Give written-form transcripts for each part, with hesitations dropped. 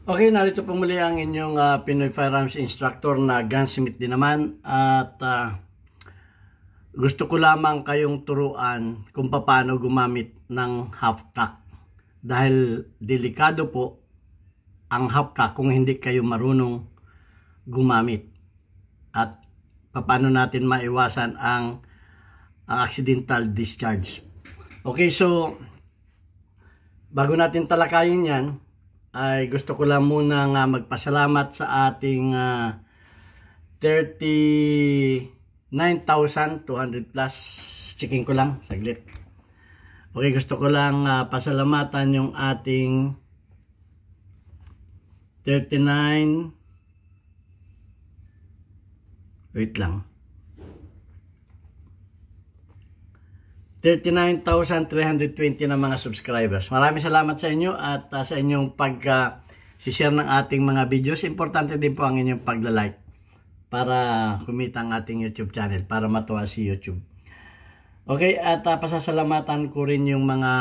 Okay, narito po muli ang inyong Pinoy Firearms Instructor na gunsmith din naman at gusto ko lamang kayong turuan kung paano gumamit ng half-cock dahil delikado po ang half-cock kung hindi kayo marunong gumamit at paano natin maiwasan ang accidental discharge. Okay, so bago natin talakayin yan, ay gusto ko lang muna nga magpasalamat sa ating 39,200 plus. Checking ko lang, saglit. Okay, gusto ko lang pasalamatan yung ating 39, wait lang, 39,320 na mga subscribers. Maraming salamat sa inyo at sa inyong pag-share ng ating mga videos. Importante din po ang inyong pagla-like para kumita ang ating YouTube channel, para matuwa si YouTube. Okay, at pasasalamatan ko rin yung mga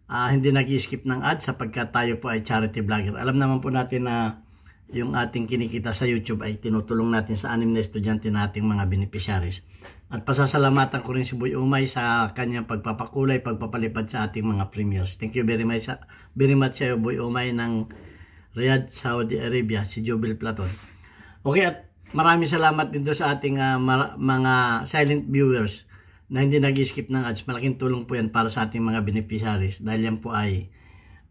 hindi nag-skip ng ads sapagkat tayo po ay charity vlogger. Alam naman po natin na yung ating kinikita sa YouTube ay tinutulong natin sa 6 na estudyante nating mga beneficiaries. At pasasalamatan ko rin si Boy Umay sa kanyang pagpapakulay, pagpapalipad sa ating mga premiers. Thank you very much sa iyo, Boy Umay ng Riyadh, Saudi Arabia, si Jubel Platon. Okay, at maraming salamat din doon sa ating mga silent viewers na hindi nag-skip ng ads. Malaking tulong po yan para sa ating mga beneficiaries dahil yan po ay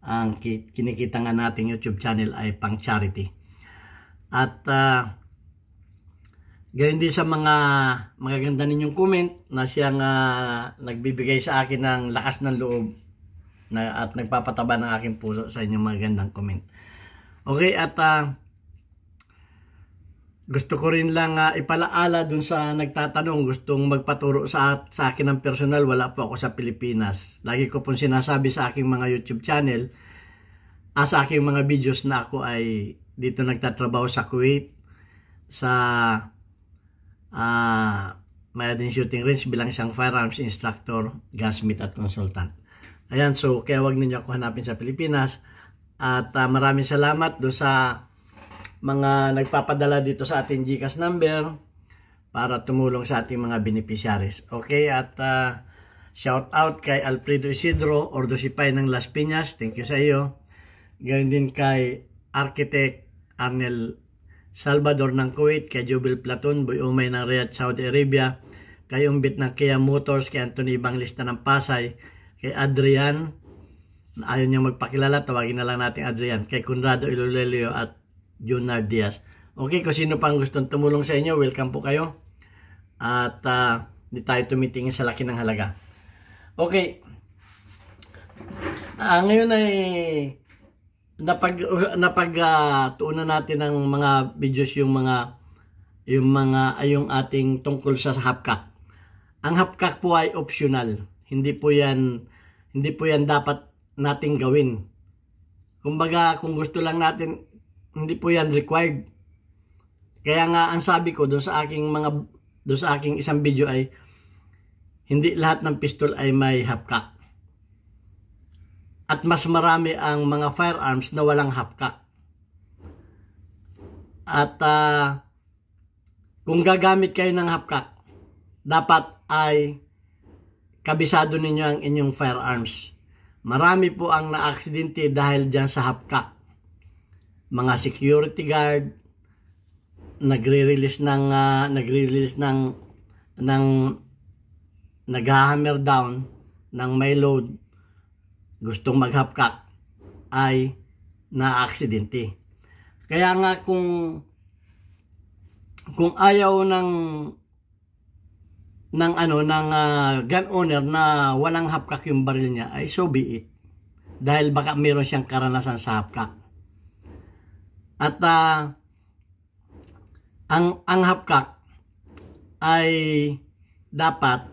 ang kinikita nga nating YouTube channel ay pang charity. At gayon din sa mga magaganda ninyong comment na siyang nagbibigay sa akin ng lakas ng loob at nagpapataba ng aking puso sa inyong magagandang comment. Okay, at gusto ko rin lang ipalaala dun sa nagtatanong, gustong magpaturo sa akin ng personal. Wala po ako sa Pilipinas. Lagi ko pong sinasabi sa aking mga YouTube channel, sa aking mga videos na ako ay dito nagtatrabaho sa Kuwait, sa Mayadin Shooting Range bilang isang firearms instructor, gunsmith at consultant. Ayan, so kaya wag ninyo ako hanapin sa Pilipinas. At maraming salamat do sa mga nagpapadala dito sa ating GCash number para tumulong sa ating mga beneficiaries. Okay, at shout out kay Alfredo Isidro, Ordosipay ng Las Piñas. Thank you sa iyo. Gayun din kay Architect Arnel Salvador ng Kuwait, kay Jubel Platon, Boy Umay ng Riyadh, Saudi Arabia, kay Umbit ng Kia Motors, kay Anthony Banglista ng Pasay, kay Adrian, ayaw niyang magpakilala, tawagin na lang natin Adrian, kay Conrado Ilolelio at Junard Diaz. Okay, kung sino pang gustong tumulong sa inyo, welcome po kayo. At di tayo tumitingin sa laki ng halaga. Okay, ngayon ay napagtuunan natin ng mga videos yung ating tungkol sa half-cock. Ang half-cock po ay optional. Hindi po yan dapat nating gawin. Kumbaga, kung gusto lang natin, hindi po yan required. Kaya nga ang sabi ko doon sa aking isang video ay hindi lahat ng pistol ay may half-cock. At mas marami ang mga firearms na walang half-cock. At kung gagamit kayo ng half-cock, dapat ay kabisado ninyo ang inyong firearms. Marami po ang na-aksidente dahil dyan sa half-cock. Mga security guard, nagre-release ng nag-hammer down ng may load, gustong mag-half-cock, ay na-aksidente. Kaya nga kung ayaw ng gun owner na walang half-cock yung baril niya, ay so be it. Dahil baka meron siyang karanasan sa half-cock. At ang half-cock ay dapat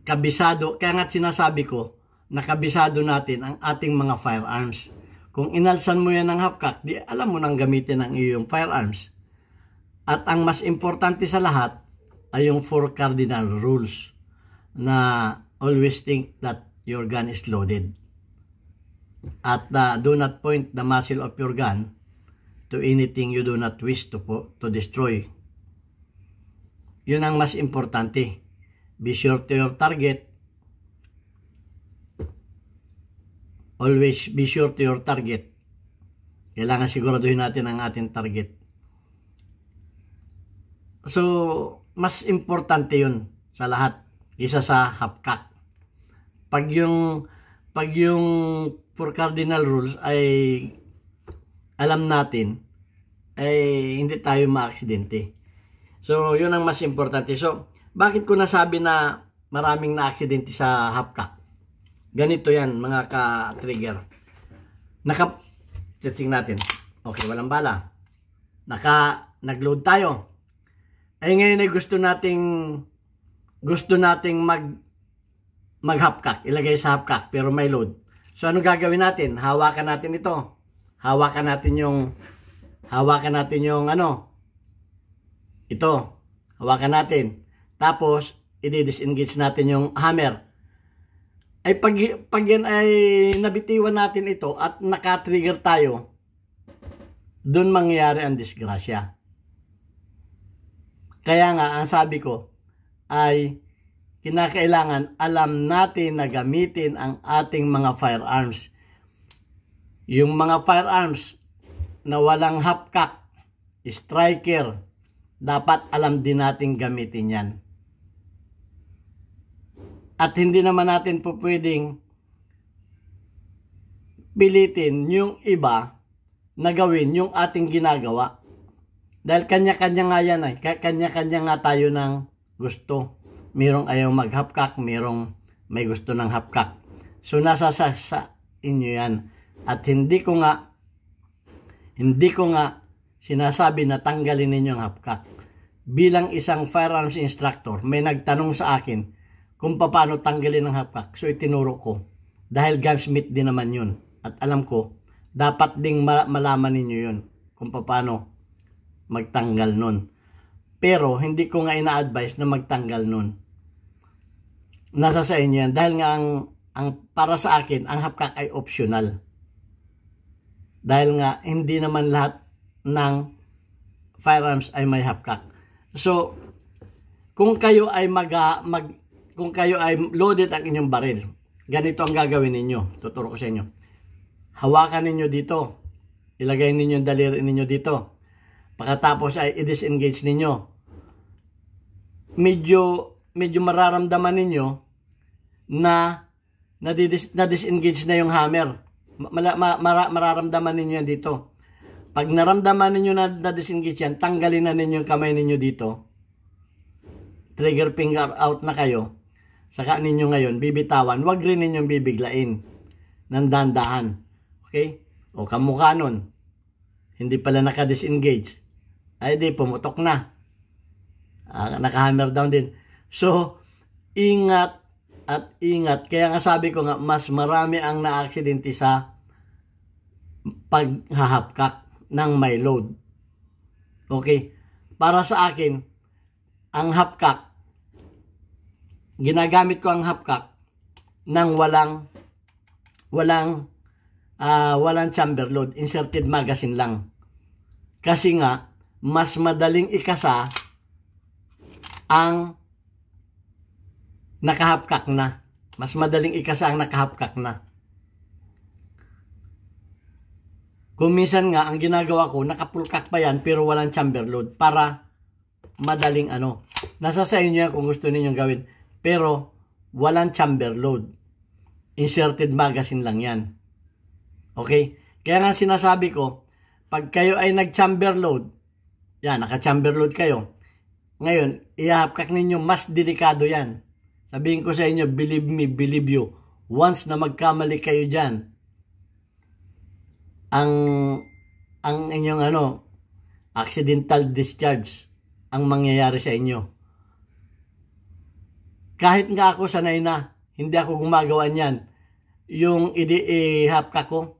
kabisado. Kaya nga sinasabi ko, nakabisado natin ang ating mga firearms. Kung inalsan mo yan ng half-cock, di alam mo nang gamitin ang iyong firearms. At ang mas importante sa lahat ay yung 4 cardinal rules na always think that your gun is loaded. At do not point the muzzle of your gun to anything you do not wish to destroy. Yun ang mas importante. Be sure to your target. Always be sure to your target. Kailangan siguraduhin natin ang ating target. So, mas importante yun sa lahat kaysa sa hapkak. Pag yung 4 cardinal rules ay alam natin, ay hindi tayo ma-aksidente. So, yun ang mas importante. So, bakit ko nasabi na maraming na-aksidente sa hapkak? Ganito yan, mga ka-trigger. Testing natin. Okay, walang bala. Nag-load tayo. Ay ngayon ay gusto nating mag-hapkak. Ilagay sa hapkak, pero may load. So, ano gagawin natin? Hawakan natin ito. Hawakan natin yung ito. Hawakan natin. Tapos, i-disengage natin yung hammer. Ay pag yan ay nabitiwan natin ito at naka-trigger tayo, doon mangyayari ang disgrasya. Kaya nga, ang sabi ko ay kinakailangan alam natin na gamitin ang ating mga firearms. Yung mga firearms na walang hapkak, striker, dapat alam din natin gamitin yan. At hindi naman natin po pwedeng pilitin yung iba na gawin yung ating ginagawa. Dahil kanya-kanya nga yan ay. Kanya-kanya nga tayo ng gusto. Merong ayaw maghapkak, merong may gusto ng hapkak. So nasa sa inyo yan. At hindi ko nga sinasabi na tanggalin ninyo ang hapkak. Bilang isang firearms instructor, may nagtanong sa akin kung paano tanggalin ang hapkak. So itinuro ko. Dahil gunsmith din naman yun. At alam ko, dapat ding malaman ninyo yun. Kung paano magtanggal nun. Pero hindi ko nga ina-advise na magtanggal nun. Nasa sa inyo yan. Dahil nga ang para sa akin, ang hapkak ay optional. Dahil nga hindi naman lahat ng firearms ay may hapkak. So, kung kayo ay kung kayo ay loaded ang inyong baril, ganito ang gagawin ninyo. Tuturo ko sa inyo. Hawakan ninyo dito. Ilagay ninyo yung daliri ninyo dito. Pagkatapos ay i-disengage ninyo. Medyo mararamdaman ninyo na na-disengage na yung hammer. Mararamdaman ninyo yan dito. Pag naramdaman ninyo na na-disengage yan, tanggalin na ninyo yung kamay ninyo dito. Trigger finger out na kayo. Saka ninyo ngayon bibitawan, wag rin ninyong bibiglain ng dandahan. Okay? O kamukha nun. Hindi pala naka-disengage. Ay di, pumutok na. Naka-hammer down din. So, ingat at ingat. Kaya nga sabi ko nga, mas marami ang na-aksidente sa paghahapkak ng may load. Okay? Para sa akin, ang hapkak, ginagamit ko ang hapkak ng walang chamber load, inserted magazine lang. Kasi nga, mas madaling ikasa ang nakahapkak na. Mas madaling ikasa ang nakahapkak na. Kung minsan nga, ang ginagawa ko, nakapulkak pa yan, pero walang chamber load para madaling Nasa sa inyo yan kung gusto ninyong gawin. Pero, walang chamber load. Inserted magazine lang yan. Okay? Kaya nga sinasabi ko, pag kayo ay nag-chamber load, yan, naka-chamber load kayo. Ngayon, ihapkak ninyo, mas delikado yan. Sabihin ko sa inyo, believe me, believe you. Once na magkamali kayo dyan, ang inyong accidental discharge ang mangyayari sa inyo. Kahit nga ako sanay na, hindi ako gumagawa niyan. Yung ihapkak ko,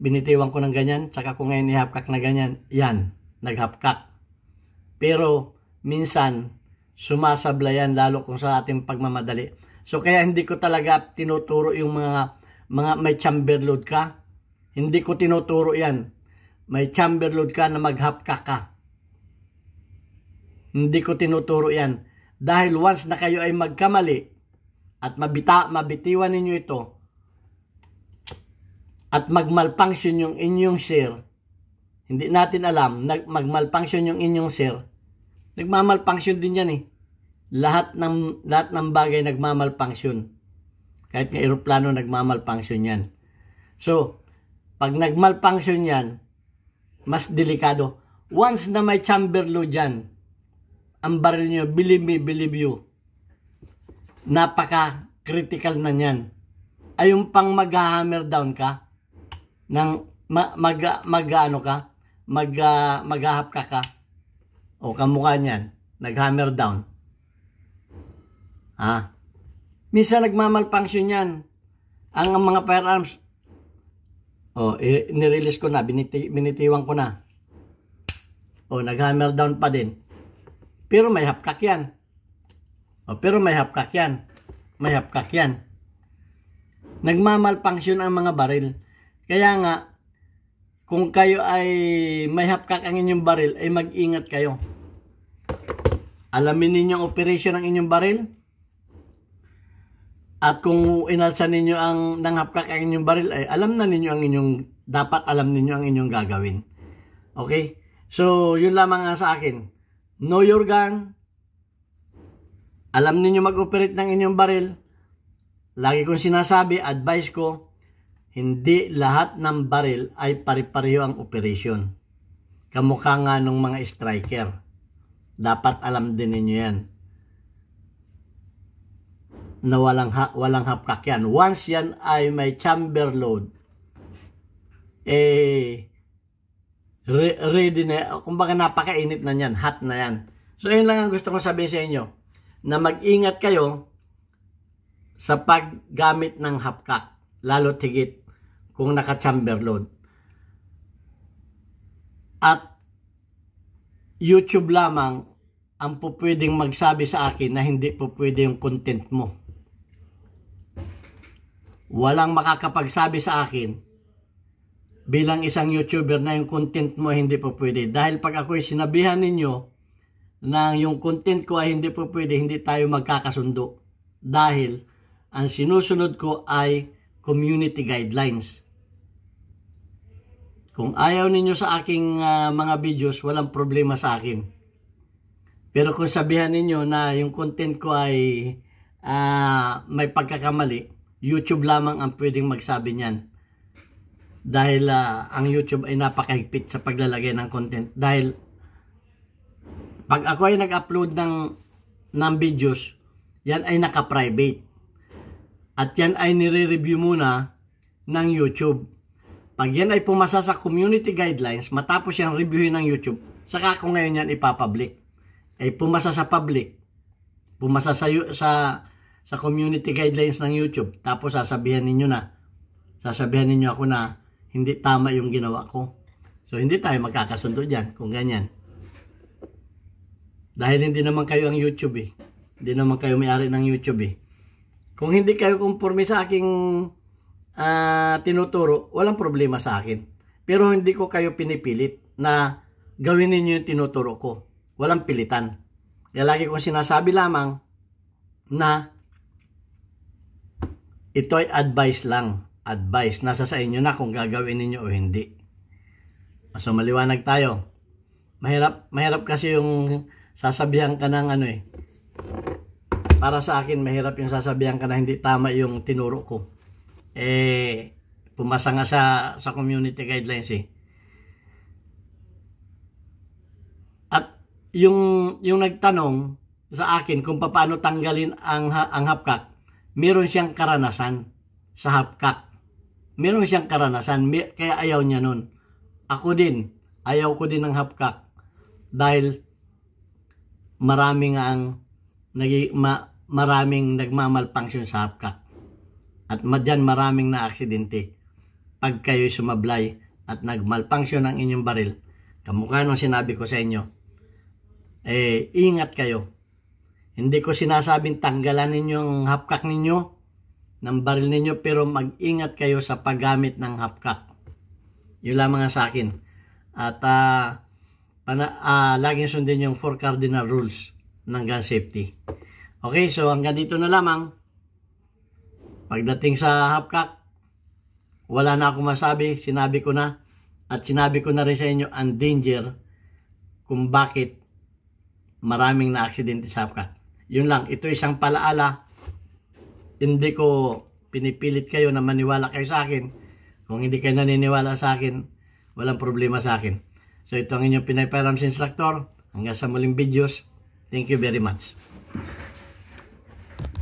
binitiwan ko ng ganyan, saka ko ngayon ihapkak na ganyan, yan, naghapkak. Pero, minsan, sumasabla yan, lalo kung sa ating pagmamadali. So kaya hindi ko talaga tinuturo yung mga may chamber load ka. Hindi ko tinuturo yan. May chamber load ka na maghapka ka. Hindi ko tinuturo yan. Dahil once na kayo ay magkamali at mabitiwan ninyo ito at magmalfunction yung inyong share, hindi natin alam, magmalfunction yung inyong share, nagmamalfunction din yan eh. Lahat ng bagay nagmamalfunction. Kahit nga eroplano nagmamalfunction yan. So, pag nagmalfunction yan, mas delikado. Once na may chamber load yan, ang baril nyo, believe me, believe you, napaka-critical na yan. Ay yung pang mag-hammer down ka, maghahap ka, o kamukha niyan, nag-hammer down. Minsan nagmamalfunction yan. Ang mga firearms, nirelease ko na, binitiwan ko na. Nag-hammer down pa din. Pero may hapkak yan. May hapkak yan. Nagmamalfunction ang mga baril. Kaya nga, kung kayo ay may hapkak ang inyong baril, ay mag-ingat kayo. Alamin ninyo ang operation ng inyong baril. At kung inalsa ninyo ang nanghapkak ang inyong baril, ay alam na ninyo ang inyong, dapat alam ninyo ang inyong gagawin. Okay? So, yun lamang nga sa akin. Know your gun. Alam ninyo mag-operate ng inyong baril. Lagi kong sinasabi, advice ko, hindi lahat ng baril ay pari-pareho ang operation. Kamukha nga nung mga striker. Dapat alam din ninyo yan. Na walang hapkak yan. Once yan ay may chamber load, ready na, kumbaga napakainit na yan, hot na yan. So yun lang ang gusto kong sabihin sa inyo, na mag-ingat kayo sa paggamit ng hapkak, lalo tigit kung naka-chamber load. At YouTube lamang ang pupwedeng magsabi sa akin na hindi po pwede yung content mo. Walang makakapagsabi sa akin bilang isang YouTuber na yung content mo hindi po pwede. Dahil pag ako'y sinabihan ninyo na yung content ko ay hindi po pwede, hindi tayo magkakasundo. Dahil ang sinusunod ko ay community guidelines. Kung ayaw ninyo sa aking mga videos, walang problema sa akin. Pero kung sabihan ninyo na yung content ko ay may pagkakamali, YouTube lamang ang pwedeng magsabi niyan. Dahil ang YouTube ay napakahigpit sa paglalagay ng content. Dahil pag ako ay nag-upload ng videos, yan ay naka-private. At yan ay nire-review muna ng YouTube. Pag yan ay pumasa sa community guidelines, matapos yung reviewin ng YouTube, saka ko ngayon yan ipapublic. Ay pumasa sa public, pumasa sa community guidelines ng YouTube, tapos sasabihan ninyo ako na hindi tama yung ginawa ko. So hindi tayo magkakasundo dyan kung ganyan. Dahil hindi naman kayo ang YouTube eh. Hindi naman kayo may-ari ng YouTube eh. Kung hindi kayo conforme sa aking tinuturo, walang problema sa akin. Pero hindi ko kayo pinipilit na gawin ninyo yung tinuturo ko. Walang pilitan. Kaya lagi kong sinasabi lamang na ito ay advice lang. Advice. Nasa sa inyo na kung gagawin ninyo o hindi. So maliwanag tayo. Mahirap kasi yung sasabihan ka ng para sa akin, mahirap yung sasabihan ka na hindi tama yung tinuro ko. Pumasa nga sa community guidelines eh. At yung nagtanong sa akin kung paano tanggalin ang hapkak, meron siyang karanasan sa hapkak. Meron siyang karanasan, kaya ayaw niya nun. Ako din, ayaw ko din ng hapkak. Dahil maraming nagmamalfunction sa hapkak. At dyan maraming na-aksidente. Pag kayo'y sumablay at nagmalfunction ang inyong baril, kamukha nung sinabi ko sa inyo, ingat kayo. Hindi ko sinasabing tanggalan ninyo ang hapkak ninyo ng baril ninyo, pero mag-ingat kayo sa paggamit ng hapkak. Yun lamang sa akin. At laging sundin yung 4 cardinal rules ng gun safety. Okay, so hanggang dito na lamang. Pagdating sa hapkak, wala na akong masabi. Sinabi ko na. At sinabi ko na rin sa inyo ang danger kung bakit maraming na-aksidente sa hapkak. Yun lang. Ito isang palaala. Hindi ko pinipilit kayo na maniwala kayo sa akin. Kung hindi kayo naniniwala sa akin, walang problema sa akin. So ito ang inyong Pinay Firearms Instructor. Hanggang sa muling videos. Thank you very much.